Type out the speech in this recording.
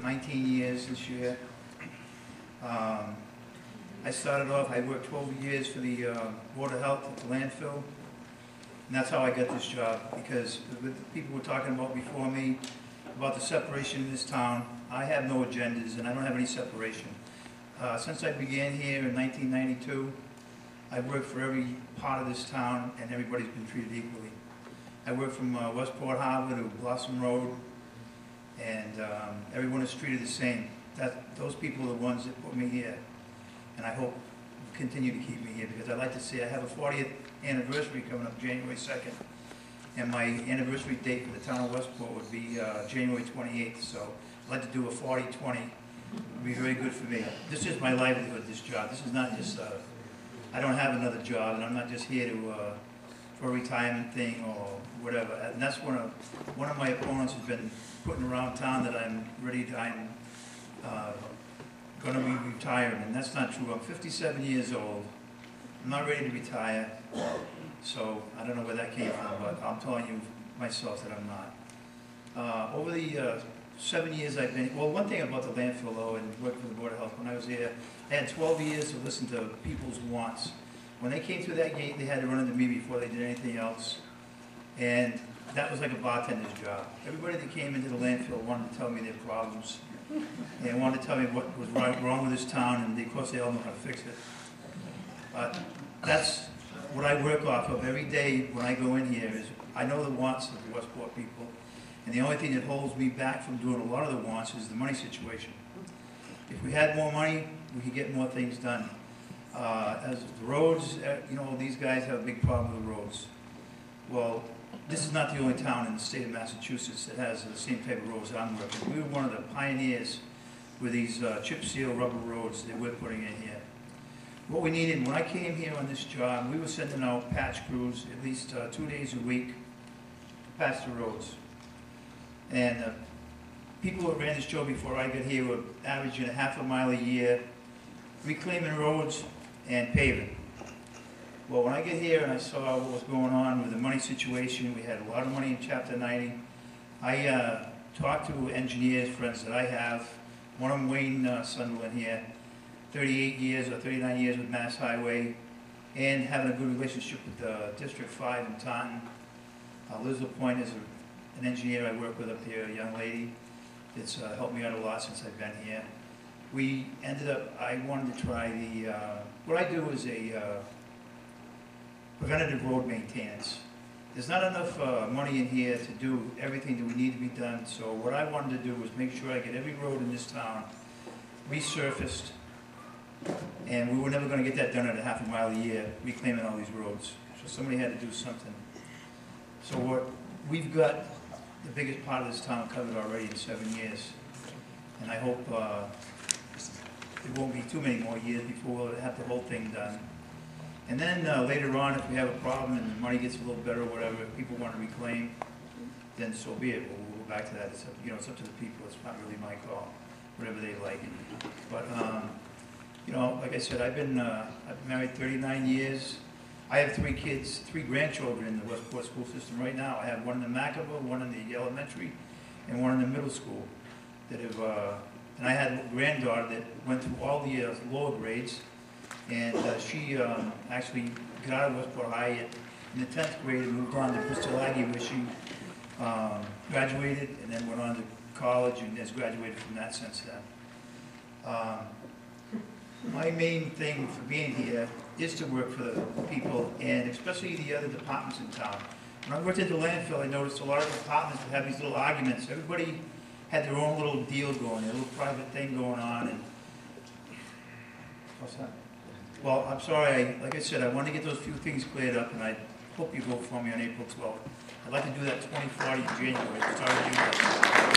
19 years this year. I started off, I worked 12 years for the Board of Health at the landfill, and that's how I got this job, because the people were talking about before me about the separation in this town. I have no agendas, and I don't have any separation. Since I began here in 1992, I've worked for every part of this town, and everybody's been treated equally. I worked from Westport Harbor to Blossom Road, and everyone is treated the same. Those people are the ones that put me here, and I hope continue to keep me here, because I'd like to see, I have a 40th anniversary coming up January 2nd, and my anniversary date for the town of Westport would be January 28th, so I'd like to do a 40-20. It would be very good for me. This is my livelihood, this job. This is not just, I don't have another job, and I'm not just here to, for a retirement thing or whatever. And that's one of my opponents has been putting around town that I'm going to be retiring, and that's not true. I'm 57 years old. I'm not ready to retire, so I don't know where that came from, but I'm telling you myself that I'm not. Over the 7 years I've been, well, one thing about the landfill though, and working for the Board of Health, when I was here, I had 12 years to listen to people's wants. When they came through that gate, they had to run into me before they did anything else, and that was like a bartender's job. Everybody that came into the landfill wanted to tell me their problems, and wanted to tell me what was wrong with this town, and of course they all know how to fix it. But that's what I work off of every day when I go in here, is I know the wants of the Westport people, and the only thing that holds me back from doing a lot of the wants is the money situation. If we had more money, we could get more things done. As the roads, you know, these guys have a big problem with the roads. Well, this is not the only town in the state of Massachusetts that has the same type of roads that I'm working. We were one of the pioneers with these chip seal rubber roads that we're putting in here. What we needed, when I came here on this job, we were sending out patch crews at least 2 days a week to patch the roads. And people who ran this job before I got here were averaging a half a mile a year, reclaiming roads and paving. Well, when I get here and I saw what was going on with the money situation, we had a lot of money in Chapter 90. I talked to engineers, friends that I have. One of them, Wayne Sunderland here, 38 years or 39 years with Mass Highway, and having a good relationship with District 5 in Taunton. Liz LaPointe is an engineer I work with up here, a young lady that's helped me out a lot since I've been here. We ended up, I wanted to try the, what I do is a preventative road maintenance. There's not enough money in here to do everything that we need to be done, so what I wanted to do was make sure I get every road in this town resurfaced, and we were never going to get that done at a half a mile a year, reclaiming all these roads. So somebody had to do something. So we've got the biggest part of this town covered already in 7 years, and I hope it won't be too many more years before we'll have the whole thing done. And then later on, if we have a problem and the money gets a little better or whatever, if people want to reclaim, then so be it. We'll go back to that. It's up, you know, it's up to the people. It's not really my call, whatever they like. But you know, like I said, I've been married 39 years. I have 3 kids, 3 grandchildren in the Westport school system right now. I have one in the Mackable, one in the elementary, and one in the middle school. That have, and I had a granddaughter that went through all the lower grades, and she actually got out of Westport High in the 10th grade and moved on to Bristol Aggie, where she graduated and then went on to college and has graduated from that since then. My main thing for being here is to work for the people, and especially the other departments in town. When I worked at the landfill, I noticed a lot of departments would have these little arguments. Everybody had their own little deal going, their little private thing going on. And what's that? Well, I'm sorry, like I said, I want to get those few things cleared up, and I hope you vote for me on April 12th. I'd like to do that 2040 in January. Sorry to do that.